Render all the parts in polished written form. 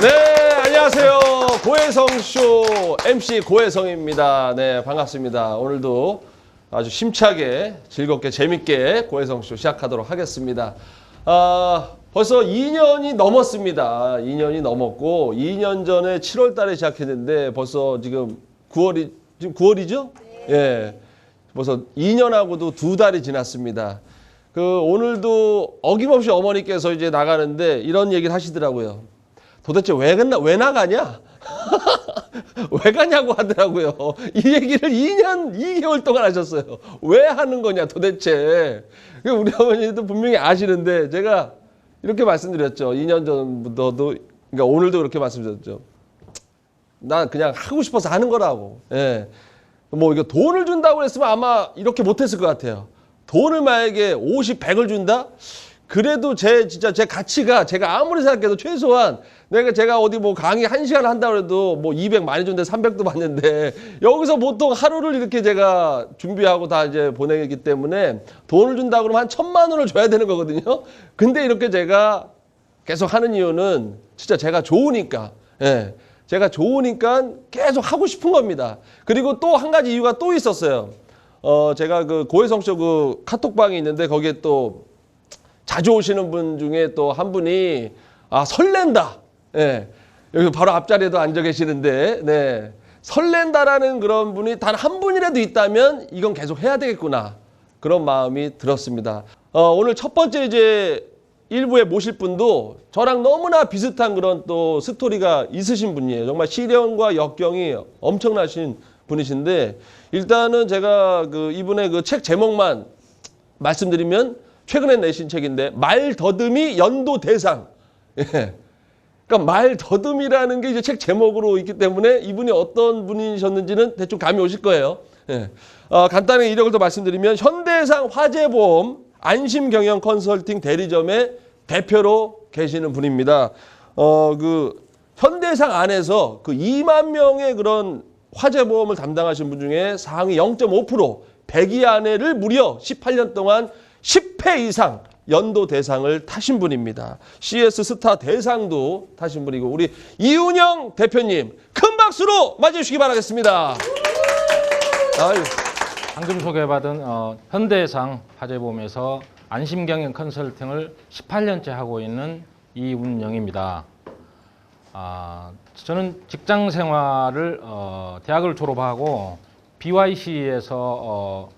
네, 안녕하세요. 고혜성쇼 MC 고혜성입니다. 네, 반갑습니다. 오늘도 아주 심차게 즐겁게 재밌게 고혜성쇼 시작하도록 하겠습니다. 벌써 2년이 넘었습니다. 2년이 넘었고 2년 전에 7월 달에 시작했는데 벌써 지금 9월이죠? 네. 예. 벌써 2년하고도 2달이 지났습니다. 오늘도 어김없이 어머니께서 이제 나가는데 이런 얘기를 하시더라고요. 도대체 왜 나가냐? 왜 가냐고 하더라고요. 이 얘기를 2개월 동안 하셨어요. 왜 하는 거냐 도대체. 우리 어머니도 분명히 아시는데 제가 이렇게 말씀드렸죠. 2년 전부터도, 그러니까 오늘도 그렇게 말씀드렸죠. 난 그냥 하고 싶어서 하는 거라고. 예. 뭐 이거 돈을 준다고 했으면 아마 이렇게 못했을 것 같아요. 돈을 만약에 50, 100을 준다? 그래도 진짜 제 가치가 제가 아무리 생각해도 최소한 제가 어디 뭐 강의 1시간 한다고 해도 뭐 200 많이 준데 300도 받는데 여기서 보통 하루를 이렇게 제가 준비하고 다 이제 보내기 때문에 돈을 준다 그러면 한 1,000만 원을 줘야 되는 거거든요. 근데 이렇게 제가 계속 하는 이유는 진짜 제가 좋으니까, 예. 제가 좋으니까 계속 하고 싶은 겁니다. 그리고 또 한 가지 이유가 또 있었어요. 제가 고혜성쇼 카톡방이 있는데 거기에 또 자주 오시는 분 중에 또 한 분이 설렌다. 예. 여기 바로 앞자리에도 앉아 계시는데, 네. 설렌다라는 그런 분이 단 한 분이라도 있다면 이건 계속 해야 되겠구나. 그런 마음이 들었습니다. 오늘 첫 번째 이제 일부에 모실 분도 저랑 너무나 비슷한 그런 또 스토리가 있으신 분이에요. 정말 시련과 역경이 엄청나신 분이신데 일단은 제가 이분의 책 제목만 말씀드리면 최근에 내신 책인데 말더듬이 연도 대상. 예. 그러니까 말더듬이라는 게 이제 책 제목으로 있기 때문에 이분이 어떤 분이셨는지는 대충 감이 오실 거예요. 예. 간단하게 이력을 더 말씀드리면 현대해상 화재보험 안심경영 컨설팅 대리점의 대표로 계시는 분입니다. 현대해상 안에서 2만 명의 그런 화재보험을 담당하신 분 중에 상위 0.5% 100위 안에를 무려 18년 동안 10회 이상 연도 대상을 타신 분입니다. CS 스타 대상도 타신 분이고 우리 이운영 대표님 큰 박수로 맞이해 주시기 바라겠습니다. 아유. 방금 소개받은 현대해상 화재보험에서 안심경영 컨설팅을 18년째 하고 있는 이운영입니다. 저는 직장 생활을 대학을 졸업하고 BYC에서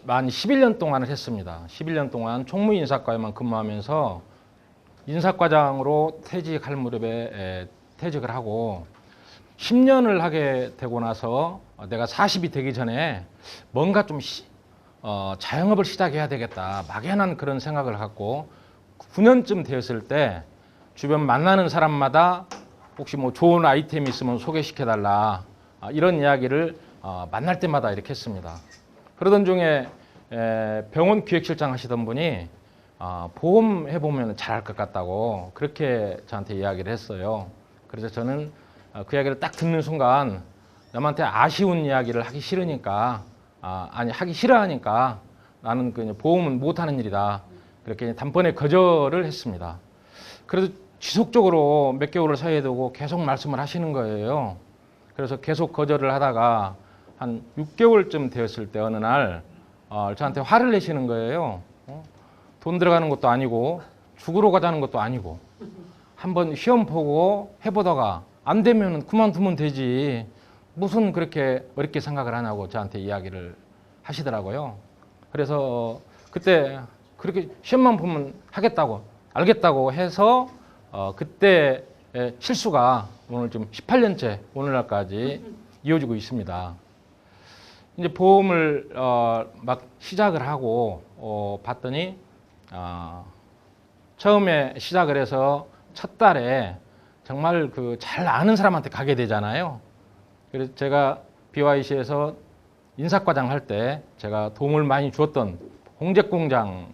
만 11년 동안을 했습니다. 11년 동안 총무인사과에만 근무하면서 인사과장으로 퇴직할 무렵에 퇴직을 하고 10년을 하게 되고 나서 내가 40이 되기 전에 뭔가 좀 자영업을 시작해야 되겠다. 막연한 그런 생각을 갖고 9년쯤 되었을 때 주변 만나는 사람마다 혹시 뭐 좋은 아이템이 있으면 소개시켜달라. 이런 이야기를 만날 때마다 이렇게 했습니다. 그러던 중에 병원 기획실장 하시던 분이 보험 해보면 잘할 것 같다고 그렇게 저한테 이야기를 했어요. 그래서 저는 그 이야기를 딱 듣는 순간 남한테 아쉬운 이야기를 하기 싫으니까 하기 싫어하니까 나는 보험은 못하는 일이다. 그렇게 단번에 거절을 했습니다. 그래도 지속적으로 몇 개월을 사이에 두고 계속 말씀을 하시는 거예요. 그래서 계속 거절을 하다가 한 6개월쯤 되었을 때 어느 날 저한테 화를 내시는 거예요. 돈 들어가는 것도 아니고 죽으러 가자는 것도 아니고 한번 시험 보고 해보다가 안 되면 그만두면 되지. 무슨 그렇게 어렵게 생각을 하냐고 저한테 이야기를 하시더라고요. 그래서 그때 그렇게 시험만 보면 하겠다고 알겠다고 해서 그때 실수가 오늘 좀 18년째 오늘날까지 이어지고 있습니다. 이제 보험을 막 시작을 하고 봤더니 처음에 시작을 해서 첫 달에 정말 잘 아는 사람한테 가게 되잖아요. 그래서 제가 BYC에서 인사과장 할 때 제가 도움을 많이 주었던 봉제공장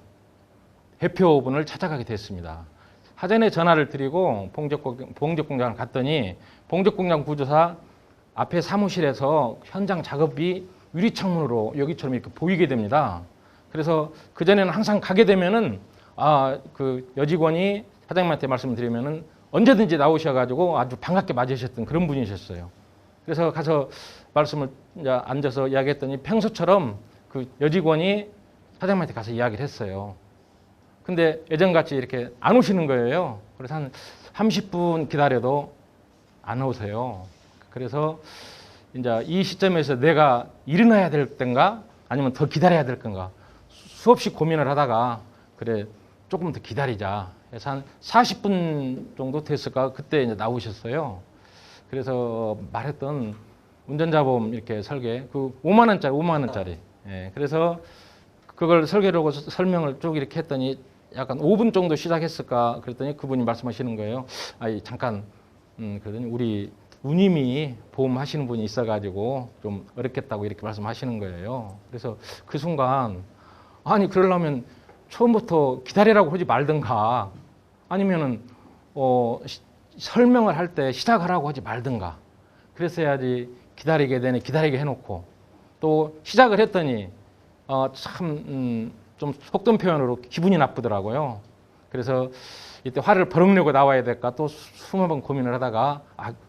대표분을 찾아가게 됐습니다. 사전에 전화를 드리고 봉제공장을 갔더니 봉제공장 구조사 앞에 사무실에서 현장 작업이 유리창문으로 여기처럼 이렇게 보이게 됩니다. 그래서 그전에는 항상 가게 되면은 그 여직원이 사장님한테 말씀드리면은 언제든지 나오셔가지고 아주 반갑게 맞으셨던 그런 분이셨어요. 그래서 가서 말씀을 이제 앉아서 이야기했더니 평소처럼 그 여직원이 사장님한테 가서 이야기를 했어요. 근데 예전같이 이렇게 안 오시는 거예요. 그래서 한 30분 기다려도 안 오세요. 그래서 이제 이 시점에서 내가 일어나야 될 땐가 아니면 더 기다려야 될 건가 수없이 고민을 하다가 그래 조금 더 기다리자 해서 한 40분 정도 됐을까 그때 이제 나오셨어요. 그래서 말했던 운전자보험 이렇게 설계 그 5만 원짜리 예, 그래서 그걸 설계를 하고 설명을 쭉 이렇게 했더니 약간 5분 정도 시작했을까 그랬더니 그분이 말씀하시는 거예요. 아니 잠깐 그러더니 우리 누님이 보험하시는 분이 있어가지고 좀 어렵겠다고 이렇게 말씀하시는 거예요. 그래서 그 순간 아니 그러려면 처음부터 기다리라고 하지 말든가 아니면은 설명을 할 때 시작하라고 하지 말든가 그랬어야지 기다리게 되네 기다리게 해놓고 또 시작을 했더니 참 좀 속된 표현으로 기분이 나쁘더라고요. 그래서 이때 화를 버럭내고 나와야 될까 또 20번 고민을 하다가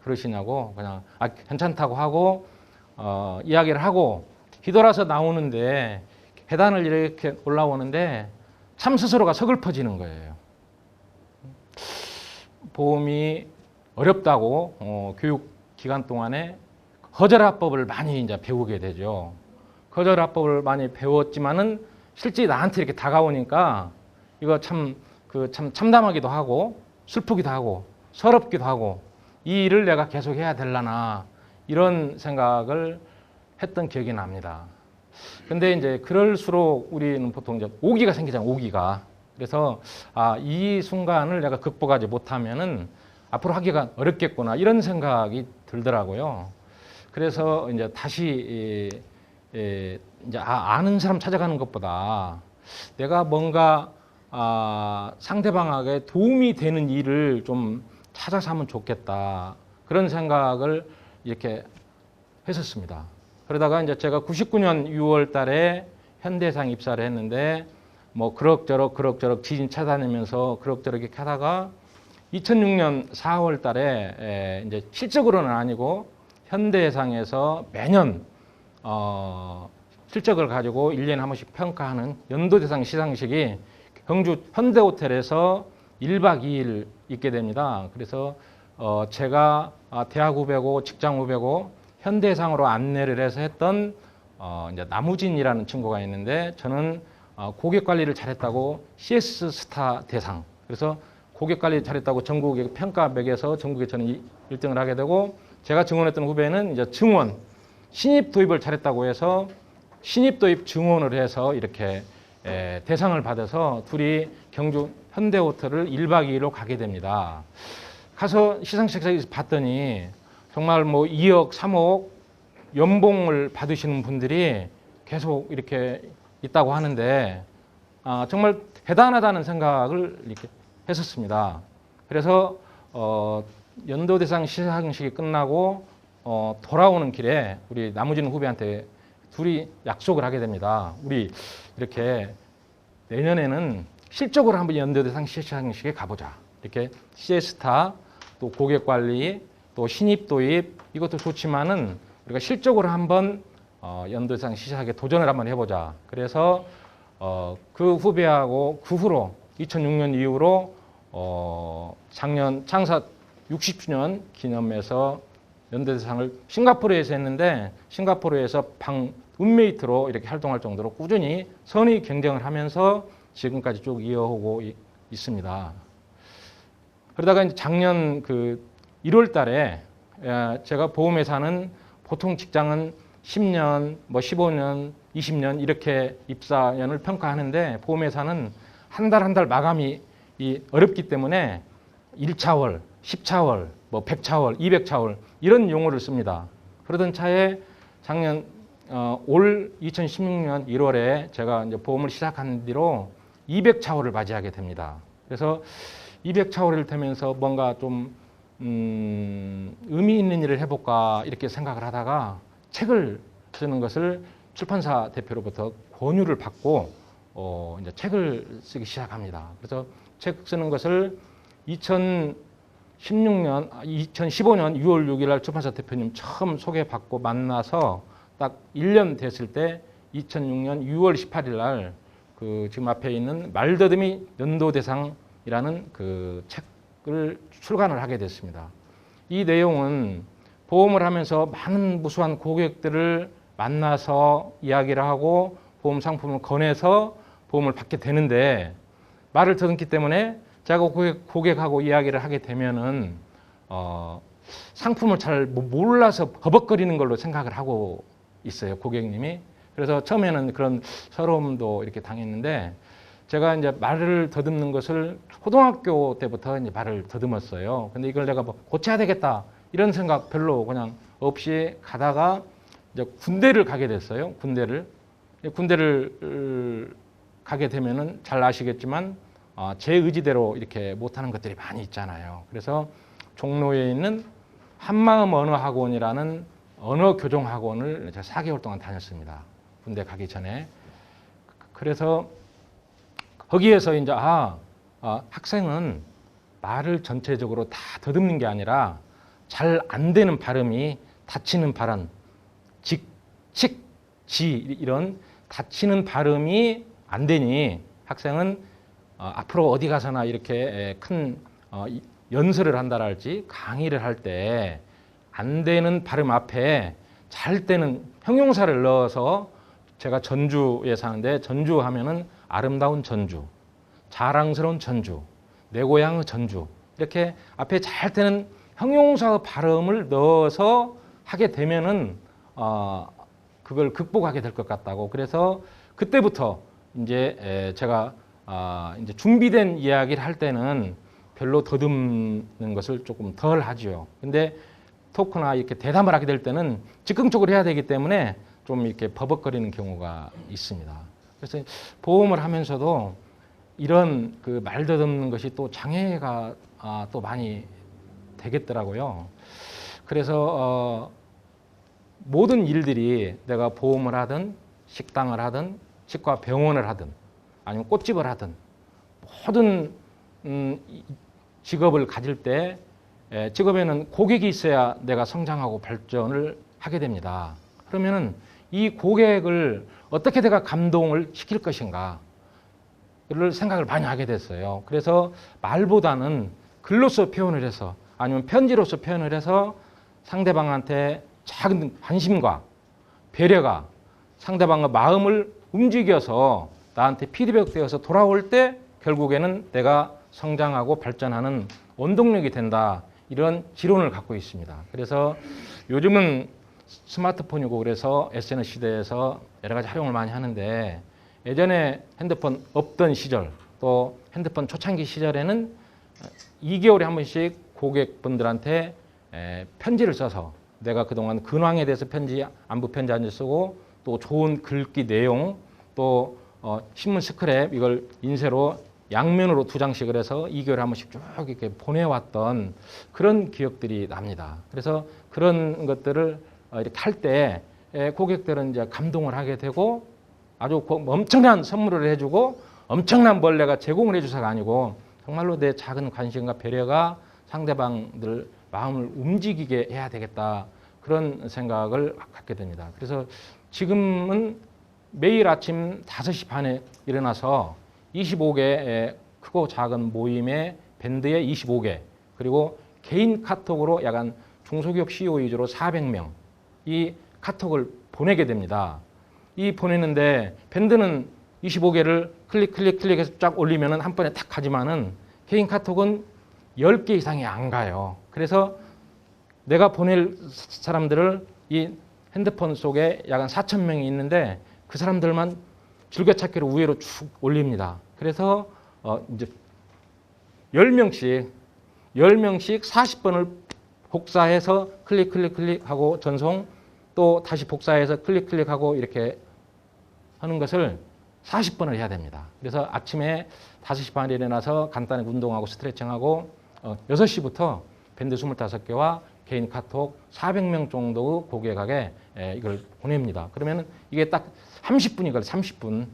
그러시냐고 그냥 괜찮다고 하고 이야기를 하고 뒤돌아서 나오는데 계단을 이렇게 올라오는데 참 스스로가 서글퍼지는 거예요. 보험이 어렵다고 교육 기간 동안에 거절합법을 많이 이제 배우게 되죠. 거절합법을 많이 배웠지만은 실제 나한테 이렇게 다가오니까 이거 참 참담하기도 하고 슬프기도 하고 서럽기도 하고 이 일을 내가 계속 해야 될라나 이런 생각을 했던 기억이 납니다. 근데 이제 그럴수록 우리는 보통 이제 오기가 생기잖아요. 오기가. 그래서 이 순간을 내가 극복하지 못하면은 앞으로 하기가 어렵겠구나 이런 생각이 들더라고요. 그래서 이제 다시 이제 아는 사람 찾아가는 것보다 내가 뭔가 상대방에게 도움이 되는 일을 좀 찾아서 하면 좋겠다 그런 생각을 이렇게 했었습니다. 그러다가 이제 제가 99년 6월 달에 현대해상 입사를 했는데 뭐 그럭저럭 지진 찾아내면서 그럭저럭 이렇게 하다가 2006년 4월 달에 이제 실적으로는 아니고 현대해상에서 매년 실적을 가지고 1년에 한 번씩 평가하는 연도대상 시상식이 경주 현대호텔에서 1박 2일 있게 됩니다. 그래서 제가 대학 후배고 직장 후배고 현대해상으로 안내를 해서 했던 이제 나무진이라는 친구가 있는데 저는 고객 관리를 잘했다고 CS 스타 대상 그래서 고객 관리 잘했다고 전국에 평가 매겨서 전국에 저는 1등을 하게 되고 제가 증원했던 후배는 이제 증원 신입 도입을 잘했다고 해서 신입 도입 증원을 해서 이렇게 대상을 받아서 둘이 경주 현대호텔을 1박 2일로 가게 됩니다. 가서 시상식에서 봤더니 정말 뭐 2억, 3억 연봉을 받으시는 분들이 계속 이렇게 있다고 하는데 정말 대단하다는 생각을 이렇게 했었습니다. 그래서 연도대상 시상식이 끝나고 돌아오는 길에 우리 나무진 후배한테 둘이 약속을 하게 됩니다. 우리 이렇게 내년에는 실적으로 한번 연도대상 시상식에 가보자. 이렇게 시에스타 또 고객관리 또 신입 도입 이것도 좋지만은 우리가 실적으로 한번 연도대상 시상식에 도전을 한번 해보자. 그래서 그 후배하고 그 후로 2006년 이후로 작년 창사 60주년 기념해서 연도대상을 싱가포르에서 했는데 싱가포르에서 룸메이트로 이렇게 활동할 정도로 꾸준히 선의 경쟁을 하면서 지금까지 쭉 이어오고 있습니다. 그러다가 이제 작년 그 1월 달에 제가 보험회사는 보통 직장은 10년, 뭐 15년, 20년 이렇게 입사년을 평가하는데 보험회사는 한 달 한 달 마감이 어렵기 때문에 1차월, 10차월, 뭐 100차월, 200차월 이런 용어를 씁니다. 그러던 차에 작년 올 2016년 1월에 제가 이제 보험을 시작한 뒤로 200차월을 맞이하게 됩니다. 그래서 200차월을 되면서 뭔가 좀 의미 있는 일을 해볼까 이렇게 생각을 하다가 책을 쓰는 것을 출판사 대표로부터 권유를 받고 이제 책을 쓰기 시작합니다. 그래서 책 쓰는 것을 2016년 2015년 6월 6일 날 출판사 대표님 처음 소개받고 만나서 딱 1년 됐을 때 2006년 6월 18일 날 그 지금 앞에 있는 말더듬이 연도대상이라는 그 책을 출간을 하게 됐습니다. 이 내용은 보험을 하면서 많은 무수한 고객들을 만나서 이야기를 하고 보험 상품을 권해서 보험을 받게 되는데 말을 더듬기 때문에 제가 고객하고 이야기를 하게 되면은 상품을 잘 몰라서 버벅거리는 걸로 생각을 하고 있어요, 고객님이. 그래서 처음에는 그런 서러움도 이렇게 당했는데 제가 이제 말을 더듬는 것을 초등학교 때부터 이제 말을 더듬었어요. 근데 이걸 내가 뭐 고쳐야 되겠다 이런 생각 별로 그냥 없이 가다가 이제 군대를 가게 됐어요. 군대를 가게 되면은 잘 아시겠지만 제 의지대로 이렇게 못하는 것들이 많이 있잖아요. 그래서 종로에 있는 한마음 언어학원이라는 언어 교정 학원을 제가 4개월 동안 다녔습니다. 군대 가기 전에. 그래서 거기에서 이제 학생은 말을 전체적으로 다 더듬는 게 아니라 잘 안 되는 발음이 닫히는 발음, 직, 칙, 지 이런 닫히는 발음이 안 되니 학생은 앞으로 어디 가서나 이렇게 큰 연설을 한다랄지 강의를 할 때 안 되는 발음 앞에 잘 되는 형용사를 넣어서 제가 전주에 사는데 전주 하면은 아름다운 전주, 자랑스러운 전주, 내 고향의 전주 이렇게 앞에 잘 되는 형용사 발음을 넣어서 하게 되면은 그걸 극복하게 될 것 같다고. 그래서 그때부터 이제 제가 이제 준비된 이야기를 할 때는 별로 더듬는 것을 조금 덜 하죠. 근데 토크나 이렇게 대담을 하게 될 때는 즉흥적으로 해야 되기 때문에 좀 이렇게 버벅거리는 경우가 있습니다. 그래서 보험을 하면서도 이런 그 말 더듬는 것이 또 장애가 또 많이 되겠더라고요. 그래서 모든 일들이 내가 보험을 하든 식당을 하든 치과 병원을 하든 아니면 꽃집을 하든 모든 직업을 가질 때 직업에는 고객이 있어야 내가 성장하고 발전을 하게 됩니다. 그러면은 이 고객을 어떻게 내가 감동을 시킬 것인가 를 생각을 많이 하게 됐어요. 그래서 말보다는 글로써 표현을 해서 아니면 편지로서 표현을 해서 상대방한테 작은 관심과 배려가 상대방의 마음을 움직여서 나한테 피드백되어서 돌아올 때 결국에는 내가 성장하고 발전하는 원동력이 된다. 이런 지론을 갖고 있습니다. 그래서 요즘은 스마트폰이고 그래서 SNS 시대에서 여러 가지 활용을 많이 하는데 예전에 핸드폰 없던 시절 또 핸드폰 초창기 시절에는 2개월에 한 번씩 고객분들한테 편지를 써서 내가 그동안 근황에 대해서 편지, 안부 편지 한 줄 쓰고 또 좋은 글귀 내용 또 신문 스크랩 이걸 인쇄로 양면으로 2장씩을 해서 2개월에 한 번씩 쭉 이렇게 보내왔던 그런 기억들이 납니다. 그래서 그런 것들을 이렇게 할 때 고객들은 이제 감동을 하게 되고 아주 엄청난 선물을 해주고 엄청난 뭘 내가 제공을 해주사가 아니고 정말로 내 작은 관심과 배려가 상대방들 마음을 움직이게 해야 되겠다 그런 생각을 갖게 됩니다. 그래서 지금은 매일 아침 5시 반에 일어나서 25개 크고 작은 모임의 밴드에 25개 그리고 개인 카톡으로 약간 중소기업 CEO 위주로 400명 이 카톡을 보내게 됩니다. 이 보내는데 밴드는 25개를 클릭해서 쫙 올리면 한 번에 탁 가지만은 개인 카톡은 10개 이상이 안 가요. 그래서 내가 보낼 사람들을 이 핸드폰 속에 약 4,000명이 있는데 그 사람들만 즐겨찾기로 우회로 쭉 올립니다. 그래서 이제 10명씩 40번을 복사해서 클릭하고 전송 또 다시 복사해서 클릭하고 이렇게 하는 것을 40번을 해야 됩니다. 그래서 아침에 5시 반에 일어나서 간단히 운동하고 스트레칭하고 6시부터 밴드 25개와 개인 카톡 400명 정도의 고객에게 이걸 보냅니다. 그러면 이게 딱 30분이 걸려요. 30분.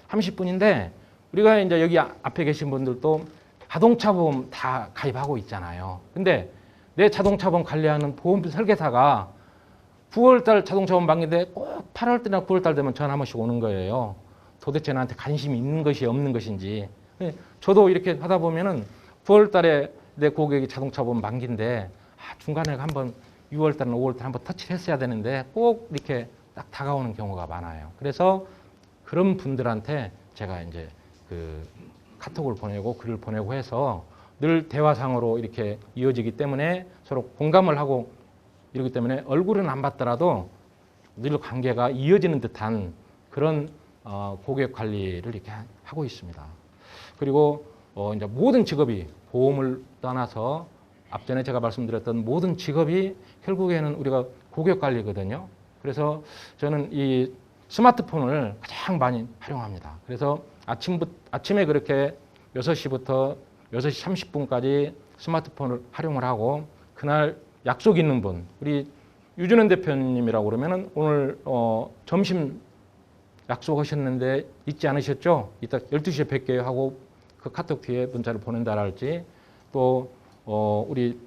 30분인데 우리가 이제 여기 앞에 계신 분들도 자동차 보험 다 가입하고 있잖아요. 근데 내 자동차 보험 관리하는 보험 설계사가 9월달 자동차 보험 만기인데 꼭 8월달이나 9월달 되면 전화 한 번씩 오는 거예요. 도대체 나한테 관심이 있는 것이 없는 것인지. 저도 이렇게 하다 보면은 9월달에 내 고객이 자동차 보험 만기인데 중간에 한번 6월달이나 5월달 한번 터치를 했어야 되는데 꼭 이렇게 딱 다가오는 경우가 많아요. 그래서 그런 분들한테 제가 이제 그 카톡을 보내고 글을 보내고 해서 늘 대화상으로 이렇게 이어지기 때문에 서로 공감을 하고 이러기 때문에 얼굴은 안 봤더라도 늘 관계가 이어지는 듯한 그런 고객 관리를 이렇게 하고 있습니다. 그리고 이제 모든 직업이 보험을 떠나서 앞전에 제가 말씀드렸던 모든 직업이 결국에는 우리가 고객 관리거든요. 그래서 저는 이 스마트폰을 가장 많이 활용합니다. 그래서 아침에 그렇게 6시부터 6시 30분까지 스마트폰을 활용을 하고 그날 약속 있는 분, 우리 유준현 대표님이라고 그러면은 오늘 점심 약속하셨는데 잊지 않으셨죠? 이따 12시에 뵐게요 하고 그 카톡 뒤에 문자를 보낸다랄지 또 우리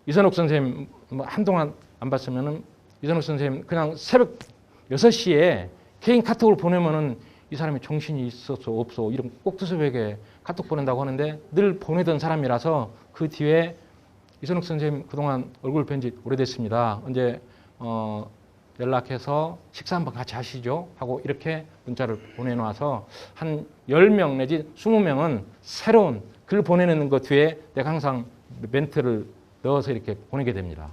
이선옥 선생님 한동안 안 봤으면은 이선옥 선생님 그냥 새벽 6시에 개인 카톡을 보내면은 이 사람이 정신이 있었어 없어 이런 꼭두서벽에 카톡 보낸다고 하는데 늘 보내던 사람이라서 그 뒤에 이선옥 선생님 그동안 얼굴 뵌 지 오래됐습니다. 언제 연락해서 식사 한번 같이 하시죠 하고 이렇게 문자를 보내놔서 한 10명 내지 20명은 새로운 글 보내는 것 뒤에 내가 항상 멘트를 넣어서 이렇게 보내게 됩니다.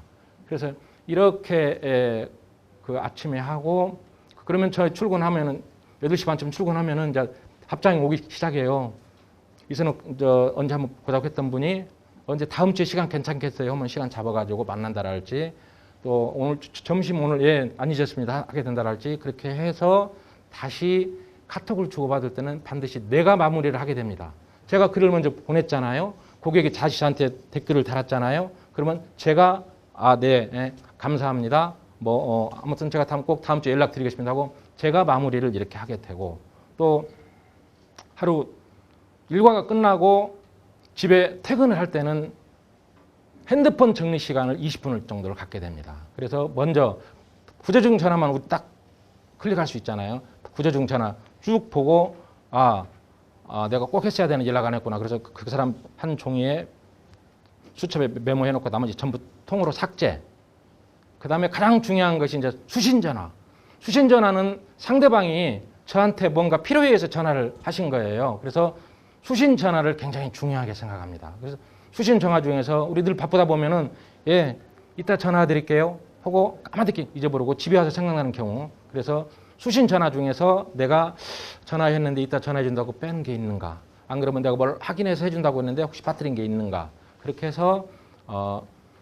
그래서 이렇게 그 아침에 하고 그러면 저 출근하면은 8시 반쯤 출근하면은 이제 답장이 오기 시작해요. 이선옥 언제 한번 보자고 했던 분이 언제 다음 주에 시간 괜찮겠어요? 하면 시간 잡아가지고 만난다랄지 또 오늘 점심 오늘 안 잊었습니다 하게 된다랄지 그렇게 해서 다시 카톡을 주고받을 때는 반드시 내가 마무리를 하게 됩니다. 제가 글을 먼저 보냈잖아요. 고객이 다시 저한테 댓글을 달았잖아요. 그러면 제가 네, 감사합니다. 아무튼 제가 꼭 다음 주에 연락드리겠습니다 하고 제가 마무리를 이렇게 하게 되고 또 하루 일과가 끝나고 집에 퇴근을 할 때는 핸드폰 정리 시간을 20분을 정도를 갖게 됩니다. 그래서 먼저 구조중 전화만 우리 딱 클릭할 수 있잖아요. 구조중 전화 쭉 보고 내가 꼭 했어야 되는 연락 안 했구나. 그래서 그 사람 한 종이에 수첩에 메모해놓고 나머지 전부 통으로 삭제. 그 다음에 가장 중요한 것이 이제 수신 전화. 수신 전화는 상대방이 저한테 뭔가 필요해 해서 전화를 하신 거예요. 그래서 수신 전화를 굉장히 중요하게 생각합니다. 그래서 수신 전화 중에서 우리 늘 바쁘다 보면은 이따 전화 드릴게요 하고 까마득히 잊어버리고 집에 와서 생각나는 경우. 그래서 수신 전화 중에서 내가 전화했는데 이따 전화해 준다고 뺀 게 있는가. 안 그러면 내가 뭘 확인해서 해준다고 했는데 혹시 빠뜨린 게 있는가. 그렇게 해서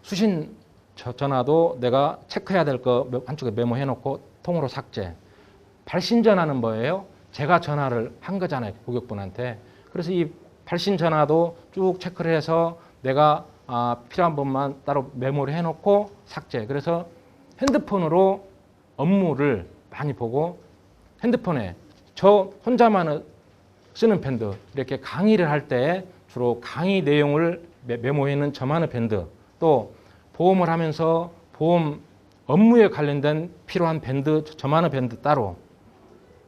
수신 전화도 내가 체크해야 될 거 한쪽에 메모해놓고 통으로 삭제. 발신 전화는 뭐예요? 제가 전화를 한 거잖아요. 고객분한테. 그래서 이 발신 전화도 쭉 체크를 해서 내가 필요한 부분만 따로 메모를 해놓고 삭제. 그래서 핸드폰으로 업무를 많이 보고 핸드폰에 저 혼자만 쓰는 밴드 이렇게 강의를 할 때 주로 강의 내용을 메모해놓은 저만의 밴드 또 보험을 하면서 보험 업무에 관련된 필요한 밴드 저만의 밴드 따로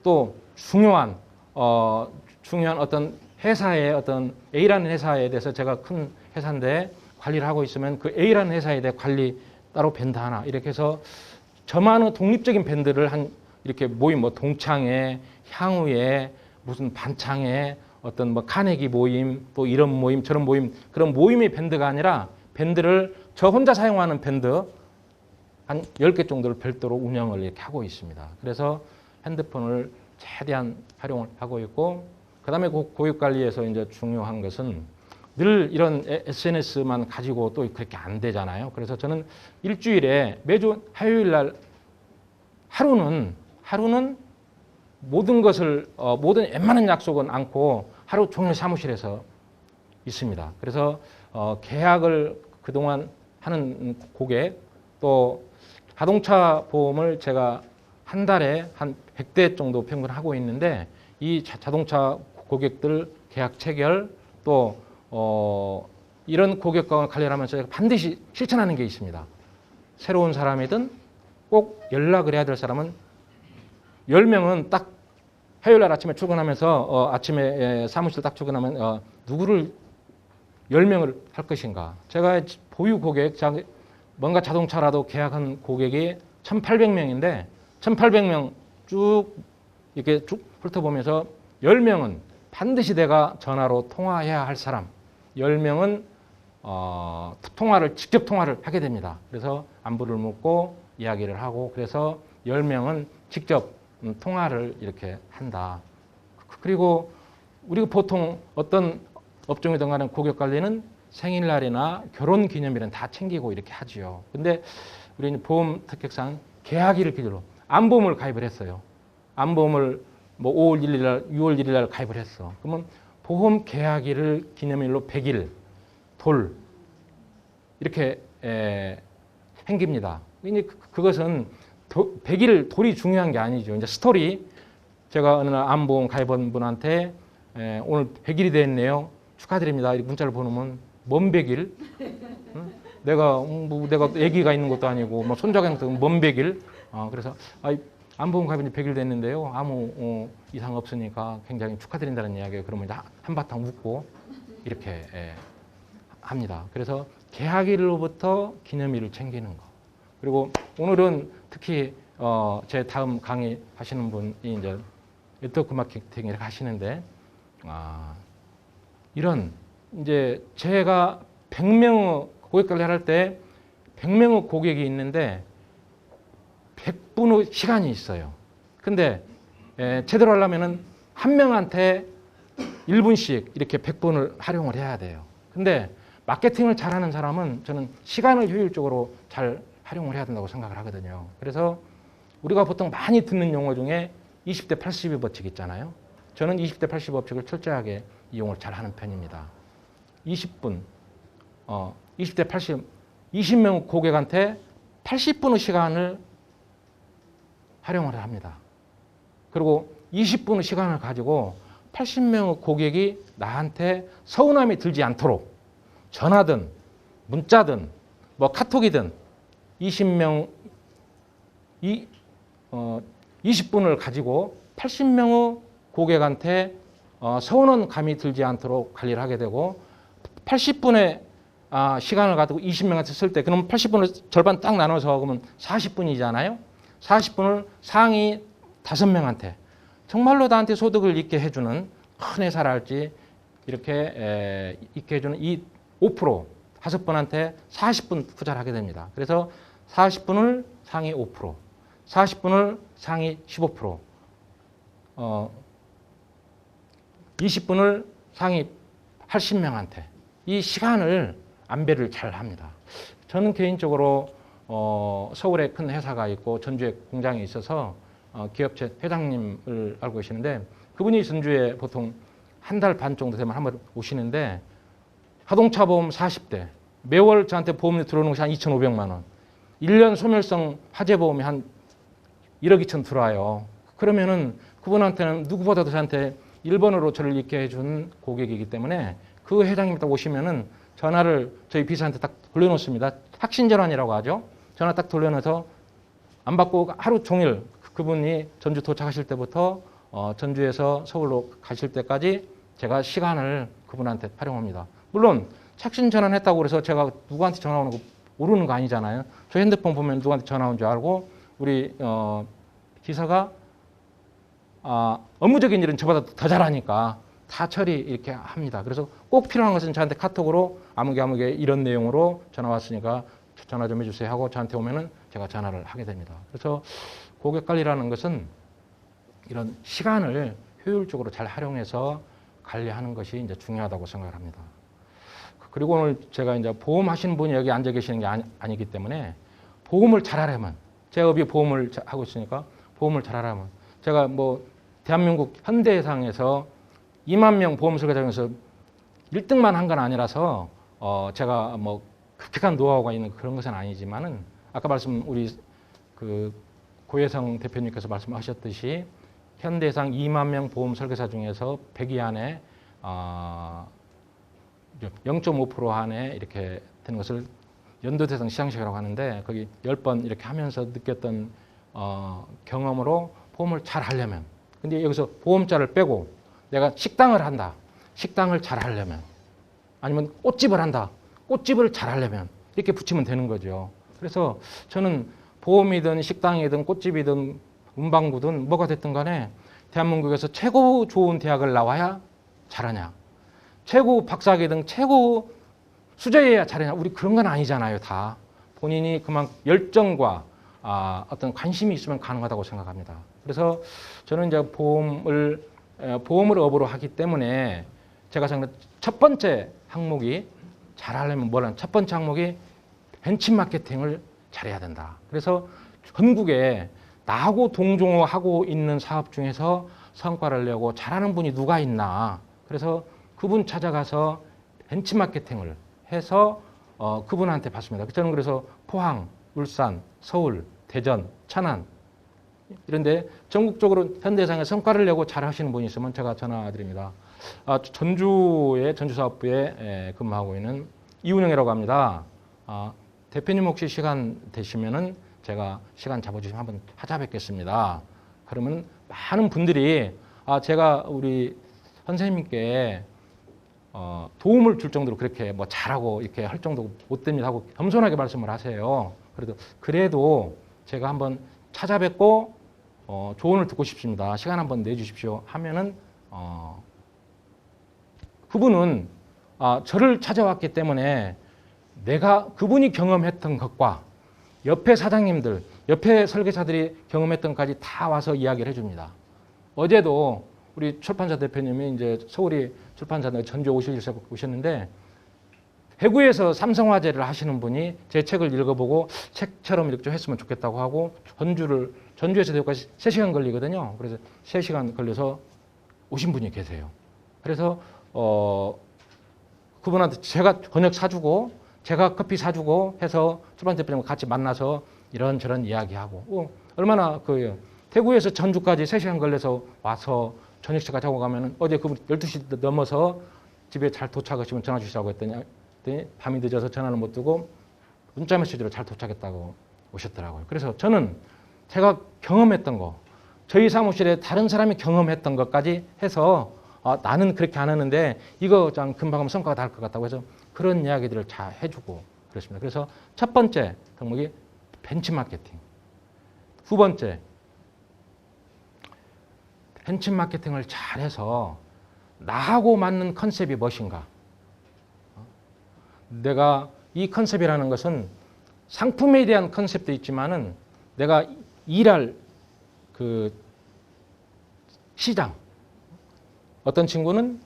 또 중요한 어떤 회사의 어떤 A라는 회사에 대해서 제가 큰 회사인데 관리를 하고 있으면 그 A라는 회사에 대해 관리 따로 밴드 하나 이렇게 해서 저만의 독립적인 밴드를 이렇게 모임 동창회, 향후회, 무슨 반창회, 어떤 카네기 모임, 또 이런 모임, 저런 모임 그런 모임의 밴드가 아니라 밴드를 저 혼자 사용하는 밴드 한 10개 정도를 별도로 운영을 이렇게 하고 있습니다. 그래서 핸드폰을 최대한 활용을 하고 있고 그다음에 고객 관리에서 이제 중요한 것은 늘 이런 SNS만 가지고 또 그렇게 안 되잖아요. 그래서 저는 일주일에 매주 화요일 날 하루는 모든 것을 모든 웬만한 약속은 않고 하루 종일 사무실에서 있습니다. 그래서 계약을 그동안 하는 고객 또 자동차 보험을 제가 한 달에 한 100대 정도 평균 하고 있는데 이 자동차 고객들 계약 체결 또 이런 고객과 관련하면서 반드시 실천하는 게 있습니다. 새로운 사람이든 꼭 연락을 해야 될 사람은 10명은 딱 화요일 날 아침에 출근하면서 아침에 사무실 딱 출근하면 누구를 10명을 할 것인가. 제가 보유 고객, 뭔가 자동차라도 계약한 고객이 1,800명인데 1,800명 쭉 이렇게 쭉 훑어보면서 10명은 반드시 내가 전화로 통화해야 할 사람, 10명은 직접 통화를 하게 됩니다. 그래서 안부를 묻고 이야기를 하고 그래서 10명은 직접 통화를 이렇게 한다. 그리고 우리가 보통 어떤 업종이든 간에 고객 관리는 생일날이나 결혼 기념일은 다 챙기고 이렇게 하지요. 근데 우리는 보험 특격상 계약일을 기준으로 암보험을 가입을 했어요. 암보험을 뭐 5월 1일 날, 6월 1일 날 가입을 했어. 그러면 보험 계약일을 기념일로 100일, 돌 이렇게 생깁니다. 그것은 100일 돌이 중요한 게 아니죠. 이제 스토리 제가 어느 날 암보험 가입한 분한테 오늘 100일이 됐네요. 축하드립니다. 이렇게 문자를 보내면 뭔 100일? 응? 내가 아기가 있는 것도 아니고 뭐 손자가 있는 것도 뭔 100일? 그래서 암보험 가입한 지 100일 됐는데요. 아무 이상 없으니까 굉장히 축하드린다는 이야기예요. 그러면 이제 한바탕 웃고 이렇게 합니다. 그래서 계약일로부터 기념일을 챙기는 거. 그리고 오늘은 특히 제 다음 강의 하시는 분이 이제 네트워크 마케팅을 하시는데 이런 이제 제가 100명의 고객 관리를 할 때 100명의 고객이 있는데 100분의 시간이 있어요. 근데 제대로 하려면은 한 명한테 1분씩 이렇게 100분을 활용을 해야 돼요. 근데 마케팅을 잘하는 사람은 저는 시간을 효율적으로 잘 활용을 해야 된다고 생각을 하거든요. 그래서 우리가 보통 많이 듣는 용어 중에 20대 80의 법칙 있잖아요. 저는 20대 80 법칙을 철저하게 이용을 잘 하는 편입니다. 20분, 20대 80, 20명 고객한테 80분의 시간을 활용을 합니다. 그리고 20분의 시간을 가지고 80명의 고객이 나한테 서운함이 들지 않도록 전화든 문자든 뭐 카톡이든 20분을 가지고 80명의 고객한테 서운한 감이 들지 않도록 관리를 하게 되고 80분의 시간을 가지고 20명한테 쓸 때 그럼 80분을 절반 딱 나눠서 그러면 40분이잖아요. 40분을 상위 5명한테 정말로 나한테 소득을 있게 해주는 큰 회사라 할지 이렇게 있게 해주는 이 5% 5분한테 40분 투자를 하게 됩니다. 그래서 40분을 상위 5%, 40분을 상위 15%, 20분을 상위 80명한테 이 시간을 안배를 잘 합니다. 저는 개인적으로 서울에 큰 회사가 있고 전주에 공장이 있어서 기업체 회장님을 알고 계시는데 그분이 전주에 보통 한 달 반 정도 되면 한번 오시는데 자동차 보험 40대 매월 저한테 보험료 들어오는 것이 한 2,500만 원 1년 소멸성 화재 보험이 한 1억 2천 들어와요. 그러면은 그분한테는 누구보다도 저한테 1번으로 저를 있게 해준 고객이기 때문에 그 회장님이 딱 오시면은 전화를 저희 비서한테 딱 돌려놓습니다. 확신전환이라고 하죠. 전화 딱 돌려놔서 안 받고 하루 종일 그분이 전주 도착하실 때부터 전주에서 서울로 가실 때까지 제가 시간을 그분한테 활용합니다. 물론 착신 전환했다고 그래서 제가 누구한테 전화 오는 거 모르는 거 아니잖아요. 저 핸드폰 보면 누구한테 전화 온 줄 알고 우리 기사가 업무적인 일은 저보다 더 잘하니까 다 처리 이렇게 합니다. 그래서 꼭 필요한 것은 저한테 카톡으로 아무개 이런 내용으로 전화 왔으니까 전화 좀 해주세요 하고 저한테 오면은 제가 전화를 하게 됩니다. 그래서 고객 관리라는 것은 이런 시간을 효율적으로 잘 활용해서 관리하는 것이 이제 중요하다고 생각을 합니다. 그리고 오늘 제가 이제 보험 하시는 분이 여기 앉아 계시는 게 아니기 때문에 보험을 잘하려면 제가 업이 보험을 하고 있으니까 보험을 잘하려면 제가 뭐 대한민국 현대해상에서 2만 명 보험 설계자에서 1등만 한 건 아니라서 제가 뭐 급격한 노하우가 있는 그런 것은 아니지만은 아까 우리 그 고혜성 대표님께서 말씀하셨듯이 현대해상 2만 명 보험 설계사 중에서 100위 안에 0.5% 안에 이렇게 되는 것을 연도대상 시장식이라고 하는데 거기 10번 이렇게 하면서 느꼈던 경험으로 보험을 잘 하려면 근데 여기서 보험자를 빼고 내가 식당을 한다. 식당을 잘 하려면 아니면 꽃집을 한다. 꽃집을 잘 하려면 이렇게 붙이면 되는 거죠. 그래서 저는 보험이든 식당이든 꽃집이든 문방구든 뭐가 됐든 간에 대한민국에서 최고 좋은 대학을 나와야 잘하냐. 최고 박사학위든 최고 수재해야 잘하냐. 우리 그런 건 아니잖아요. 다. 본인이 그만큼 열정과 어떤 관심이 있으면 가능하다고 생각합니다. 그래서 저는 이제 보험을 업으로 하기 때문에 제가 생각한 첫 번째 항목이 잘하려면 뭐라는 첫 번째 항목이 벤치마케팅을 잘해야 된다. 그래서 전국에 나하고 동종하고 있는 사업 중에서 성과를 내고 잘하는 분이 누가 있나. 그래서 그분 찾아가서 벤치마케팅을 해서 그분한테 받습니다. 저는 그래서 포항, 울산, 서울, 대전, 천안 이런데 전국적으로 현대해상에 성과를 내고 잘하시는 분이 있으면 제가 전화드립니다. 전주의 전주사업부에 근무하고 있는 이운영이라고 합니다. 대표님 혹시 시간 되시면은 제가 시간 잡아주시면 한번 찾아뵙겠습니다. 그러면 많은 분들이 제가 우리 선생님께 도움을 줄 정도로 그렇게 뭐 잘하고 이렇게 할 정도 못 됩니다 하고 겸손하게 말씀을 하세요. 그래도 제가 한번 찾아뵙고 조언을 듣고 싶습니다. 시간 한번 내주십시오 하면은 그분은 저를 찾아왔기 때문에 내가 그분이 경험했던 것과 옆에 사장님들, 옆에 설계사들이 경험했던 것까지 다 와서 이야기를 해줍니다. 어제도 우리 출판사 대표님이 이제 서울이 출판사에 전주 오셨는데 대구에서 삼성화재를 하시는 분이 제 책을 읽어보고 책처럼 이렇게 좀 했으면 좋겠다고 하고 전주에서 대구까지 3시간 걸리거든요. 그래서 3시간 걸려서 오신 분이 계세요. 그래서 그분한테 제가 저녁 사주고 제가 커피 사주고 해서 출판사 대표님과 같이 만나서 이런저런 이야기하고 얼마나 대구에서 전주까지 3시간 걸려서 와서 저녁 식사 하고 가면은 어제 그분 12시 넘어서 집에 잘 도착하시면 전화 주시라고 했더니 밤이 늦어서 전화를 못 두고 문자 메시지로 잘 도착했다고 오셨더라고요. 그래서 저는 제가 경험했던 거, 저희 사무실에 다른 사람이 경험했던 것까지 해서 나는 그렇게 안 하는데 이거 좀 금방 하면 성과가 날 것 같다고 해서 그런 이야기들을 잘 해주고 그렇습니다. 그래서 첫 번째 덕목이 벤치마케팅. 두 번째, 벤치마케팅을 잘해서 나하고 맞는 컨셉이 무엇인가. 내가 이 컨셉이라는 것은 상품에 대한 컨셉도 있지만은 내가 일할 그 시장. 어떤 친구는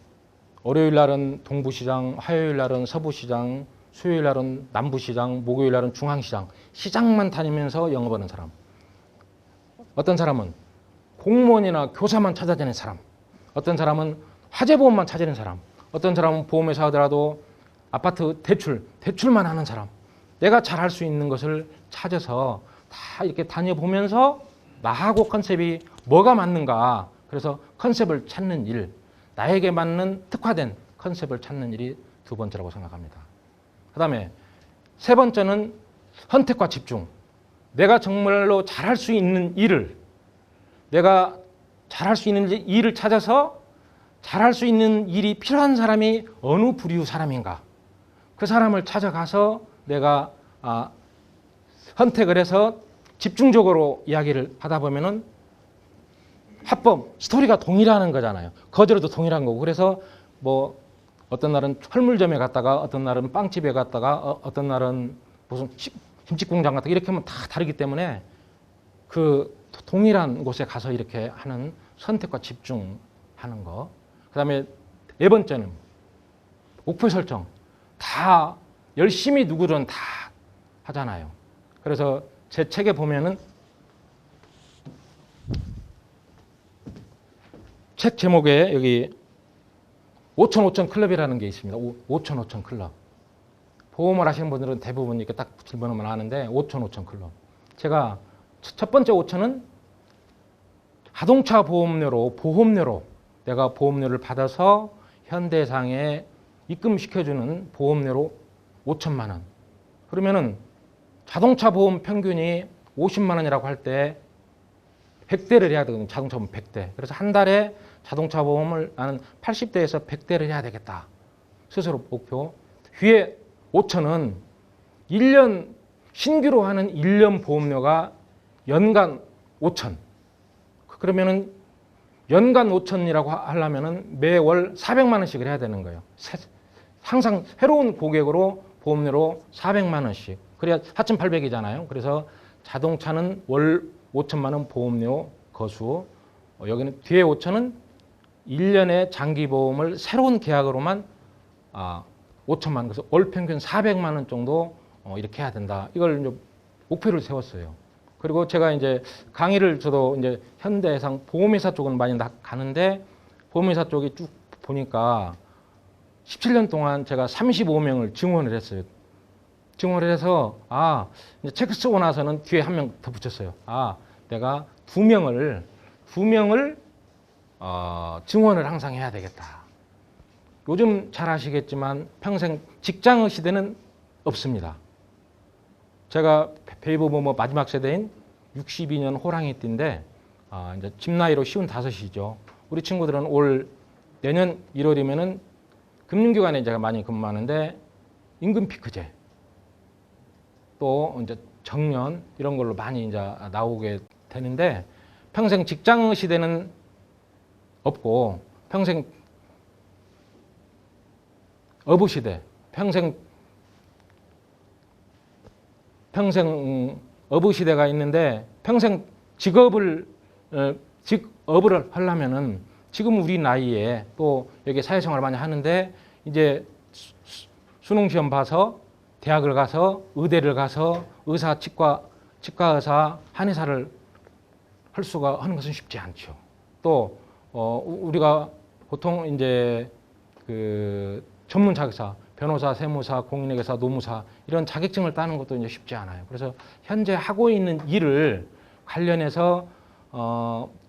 월요일 날은 동부시장, 화요일 날은 서부시장, 수요일 날은 남부시장, 목요일 날은 중앙시장. 시장만 다니면서 영업하는 사람. 어떤 사람은 공무원이나 교사만 찾아다니는 사람. 어떤 사람은 화재보험만 찾아다니는 사람. 어떤 사람은 보험회사 하더라도 아파트 대출만 하는 사람. 내가 잘할 수 있는 것을 찾아서 다 이렇게 다녀보면서 나하고 컨셉이 뭐가 맞는가. 그래서 컨셉을 찾는 일, 나에게 맞는 특화된 컨셉을 찾는 일이 두 번째라고 생각합니다. 그 다음에 세 번째는 선택과 집중. 내가 정말로 잘할 수 있는 일을, 내가 잘할 수 있는 일을 찾아서 잘할 수 있는 일이 필요한 사람이 어느 부류 사람인가. 그 사람을 찾아가서 내가 선택을 해서 집중적으로 이야기를 하다 보면은 합법, 스토리가 동일하는 거잖아요. 거제로도 동일한 거고. 그래서 뭐 어떤 날은 철물점에 갔다가 어떤 날은 빵집에 갔다가 어떤 날은 무슨 김치공장 갔다가 이렇게 하면 다 다르기 때문에 그 동일한 곳에 가서 이렇게 하는 선택과 집중하는 거. 그 다음에 네 번째는 목표 설정. 다 열심히 누구든 다 하잖아요. 그래서 제 책에 보면은 책 제목에 여기 5천 클럽이라는 게 있습니다. 5천 클럽. 보험을 하시는 분들은 대부분 이렇게 딱 질문하면 아는데 5천 클럽. 제가 첫 번째 5천은 자동차 보험료로 내가 보험료를 받아서 현대해상에 입금시켜주는 보험료로 5천만 원. 그러면은 자동차 보험 평균이 50만 원이라고 할 때 100대를 해야 되거든요. 자동차 보험 100대. 그래서 한 달에 자동차 보험을 나는 80대에서 100대를 해야 되겠다. 스스로 목표. 뒤에 5천은 1년 신규로 하는 1년 보험료가 연간 5천. 그러면은 연간 5천이라고 하려면은 매월 400만 원씩을 해야 되는 거예요. 항상 새로운 고객으로 보험료로 400만 원씩. 그래야 4,800이잖아요. 그래서 자동차는 월 5천만 원 보험료 거수. 여기는 뒤에 5천은 1년의 장기보험을 새로운 계약으로만 5천만 원. 그래서 월 평균 400만 원 정도 이렇게 해야 된다. 이걸 이제 목표를 세웠어요. 그리고 제가 이제 강의를 저도 이제 현대해상 보험회사 쪽은 많이 가는데 보험회사 쪽이 쭉 보니까 17년 동안 제가 35명을 증원을 했어요. 증원을 해서 이제 체크 쓰고 나서는 뒤에 한 명 더 붙였어요. 내가 두 명을 증원을 항상 해야 되겠다. 요즘 잘 아시겠지만 평생 직장의 시대는 없습니다. 제가 베이비 부모 마지막 세대인 62년 호랑이띠인데 이제 집 나이로 55이죠. 우리 친구들은 내년 1월이면은 금융기관에 제가 많이 근무하는데 임금 피크제 또 이제 정년 이런 걸로 많이 이제 나오게 되는데 평생 직장 시대는 없고 평생 어부 시대, 평생 어부 시대가 있는데 평생 직업을 하려면은 지금 우리 나이에 또 여기 사회생활을 많이 하는데 이제 수능 시험 봐서 대학을 가서 의대를 가서 의사, 치과 의사, 한의사를 하는 것은 쉽지 않죠. 또 우리가 보통 이제 그 전문 자격사, 변호사, 세무사, 공인회계사, 노무사 이런 자격증을 따는 것도 이제 쉽지 않아요. 그래서 현재 하고 있는 일을 관련해서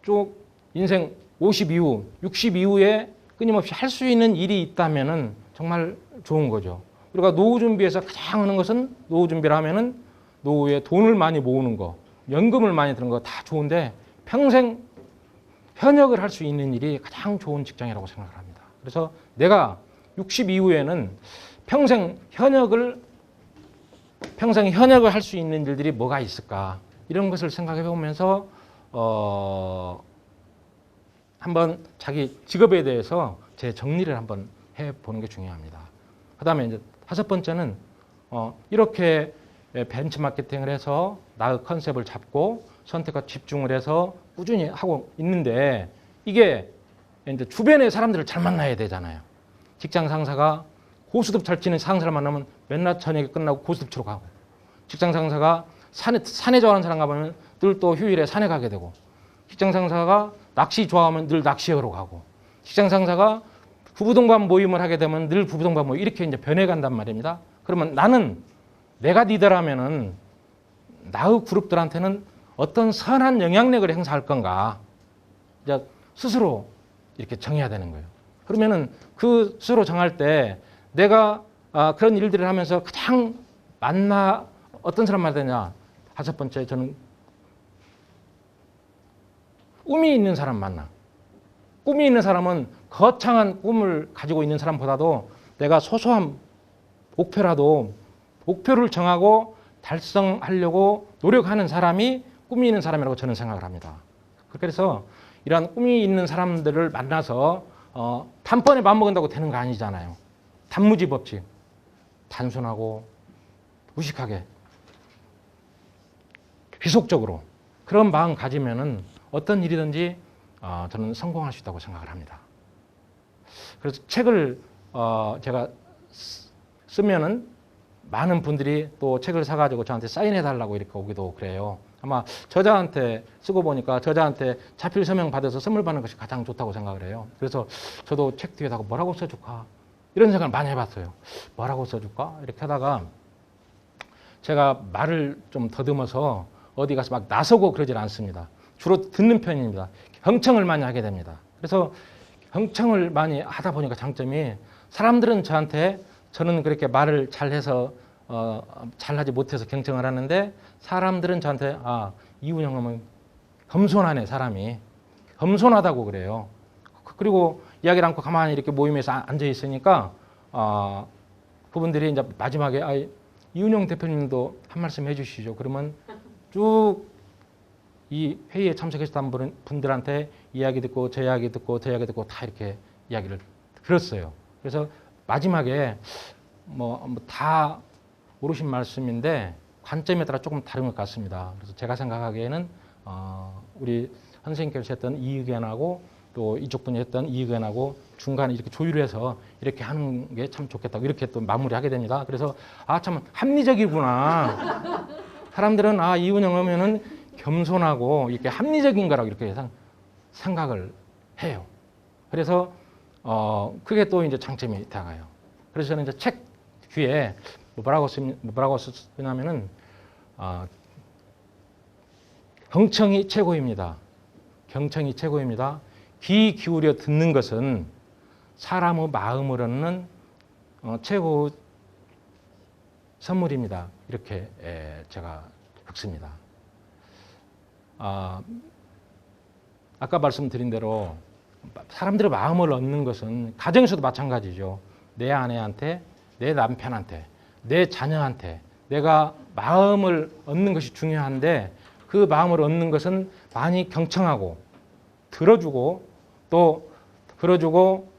쭉 인생 50 이후, 60 이후에 끊임없이 할 수 있는 일이 있다면은 정말 좋은 거죠. 우리가 노후 준비에서 가장 하는 것은 노후 준비를 하면은 노후에 돈을 많이 모으는 거, 연금을 많이 드는 거 다 좋은데 평생 현역을 할 수 있는 일이 가장 좋은 직장이라고 생각을 합니다. 그래서 내가 60 이후에는 평생 현역을 할 수 있는 일들이 뭐가 있을까 이런 것을 생각해 보면서 한번 자기 직업에 대해서 재정리를 한번 해보는 게 중요합니다. 그 다음에 이제 5번째는 이렇게 벤치마케팅을 해서 나의 컨셉을 잡고 선택과 집중을 해서 꾸준히 하고 있는데 이게 이제 주변의 사람들을 잘 만나야 되잖아요. 직장 상사가 고수습 잘 치는 상사를 만나면 맨날 저녁에 끝나고 고수습 치러 가고, 직장 상사가 산에 좋아하는 사람 가면 늘 또 휴일에 산에 가게 되고, 직장 상사가 낚시 좋아하면 늘 낚시하러 가고, 직장 상사가 부부동반 모임을 하게 되면 늘 부부동반 모임 이렇게 이제 변해간단 말입니다. 그러면 나는 내가 리더라면은 나의 그룹들한테는 어떤 선한 영향력을 행사할 건가 이제 스스로 이렇게 정해야 되는 거예요. 그러면은 그 스스로 정할 때 내가 그런 일들을 하면서 가장 어떤 사람 만나야 되냐. 5번째 저는 꿈이 있는 사람 만나. 꿈이 있는 사람은 거창한 꿈을 가지고 있는 사람보다도 내가 소소한 목표라도 목표를 정하고 달성하려고 노력하는 사람이 꿈이 있는 사람이라고 저는 생각을 합니다. 그래서 이러한 꿈이 있는 사람들을 만나서 단번에 맘먹는다고 되는 거 아니잖아요. 단무지 법칙. 단순하고 무식하게 귀속적으로 그런 마음 가지면은 어떤 일이든지 저는 성공할 수 있다고 생각을 합니다. 그래서 책을 제가 쓰면은 많은 분들이 또 책을 사가지고 저한테 사인해달라고 이렇게 오기도 그래요. 아마 저자한테 쓰고 보니까 저자한테 자필 서명 받아서 선물 받는 것이 가장 좋다고 생각을 해요. 그래서 저도 책 뒤에다가 뭐라고 써줄까 이런 생각을 많이 해봤어요. 뭐라고 써줄까 이렇게 하다가 제가 말을 좀 더듬어서 어디 가서 막 나서고 그러질 않습니다. 주로 듣는 편입니다. 경청을 많이 하게 됩니다. 그래서 경청을 많이 하다 보니까 장점이 사람들은 저는 그렇게 말을 잘해서 잘하지 못해서 경청을 하는데 사람들은 저한테 이운영은 겸손하네 사람이 겸손하다고 그래요. 그리고 이야기를 않고 가만히 이렇게 모임에서 앉아 있으니까 그분들이 이제 마지막에 이운영 대표님도 한 말씀 해주시죠. 그러면 쭉 이 회의에 참석했던 분들한테 이야기 듣고 저 이야기 듣고 저 이야기 듣고 다 이렇게 이야기를 들었어요. 그래서 마지막에 다 옳으신 말씀인데 관점에 따라 조금 다른 것 같습니다. 그래서 제가 생각하기에는 우리 선생님께서 했던 이 의견하고 또 이쪽 분이 했던 이 의견하고 중간에 이렇게 조율해서 이렇게 하는 게 참 좋겠다고 이렇게 또 마무리하게 됩니다. 그래서 참 합리적이구나. 사람들은 이운영 하면은 겸손하고 이렇게 합리적인 거라고 이렇게 생각을 해요. 그래서 그게 또 이제 장점이 다가요. 그래서 저는 이제 책 뒤에 뭐라고 쓰냐면은 경청이 최고입니다. 경청이 최고입니다. 귀 기울여 듣는 것은 사람의 마음을 얻는 최고 선물입니다. 이렇게 제가 읽습니다. 아까 말씀드린 대로 사람들의 마음을 얻는 것은 가정에서도 마찬가지죠. 내 아내한테, 내 남편한테, 내 자녀한테 내가 마음을 얻는 것이 중요한데 그 마음을 얻는 것은 많이 경청하고 들어주고 또 들어주고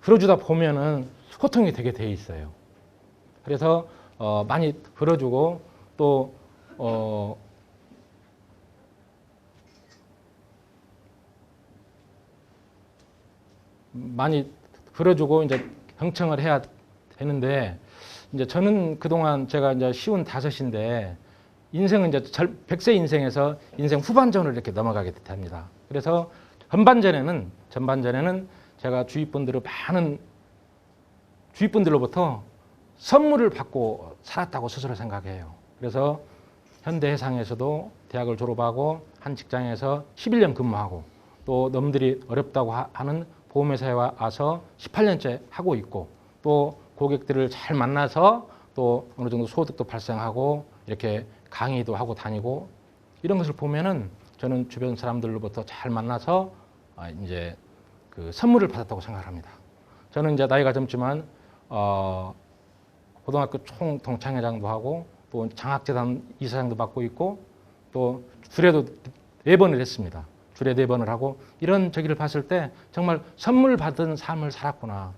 들어주다 보면은 소통이 되게 돼 있어요. 그래서 많이 들어주고 또 많이 들어주고 이제 경청을 해야 되는데 이제 저는 그동안 제가 이제 55인데 인생은 이제 100세 인생에서 인생 후반전으로 이렇게 넘어가게 됩니다. 그래서 전반전에는 제가 많은 주위분들로부터 선물을 받고 살았다고 스스로 생각해요. 그래서 현대해상에서도 대학을 졸업하고 한 직장에서 11년 근무하고 또 넘들이 어렵다고 하는 보험회사에 와서 18년째 하고 있고 또 고객들을 잘 만나서 또 어느 정도 소득도 발생하고 이렇게 강의도 하고 다니고 이런 것을 보면은 저는 주변 사람들로부터 잘 만나서 이제 그 선물을 받았다고 생각합니다. 저는 이제 나이가 젊지만 고등학교 총 동창회장도 하고 또 장학재단 이사장도 맡고 있고 또 주례도 4번을 했습니다. 주례 4번을 하고 이런 저기를 봤을 때 정말 선물 받은 삶을 살았구나.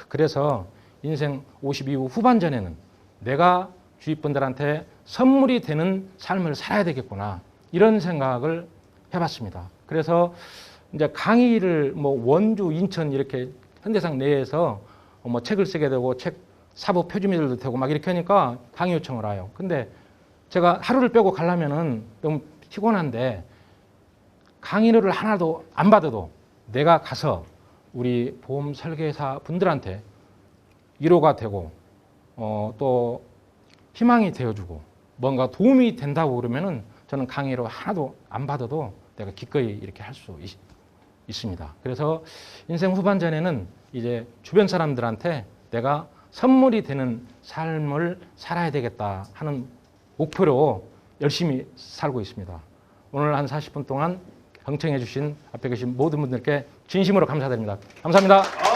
그래서 인생 50 이후 후반전에는 내가 주위 분들한테 선물이 되는 삶을 살아야 되겠구나. 이런 생각을 해봤습니다. 그래서 이제 강의를 원주, 인천 이렇게 현대상 내에서 책을 쓰게 되고 책 사법 표지물도 되고 막 이렇게 하니까 강의 요청을 와요. 근데 제가 하루를 빼고 가려면은 너무 피곤한데 강의를 하나도 안 받아도 내가 가서 우리 보험 설계사 분들한테 위로가 되고 또 희망이 되어주고 뭔가 도움이 된다고 그러면은 저는 강의로 하나도 안 받아도 내가 기꺼이 이렇게 할 수 있습니다. 그래서 인생 후반전에는 이제 주변 사람들한테 내가 선물이 되는 삶을 살아야 되겠다 하는 목표로 열심히 살고 있습니다. 오늘 한 40분 동안 경청해 주신 앞에 계신 모든 분들께 진심으로 감사드립니다. 감사합니다.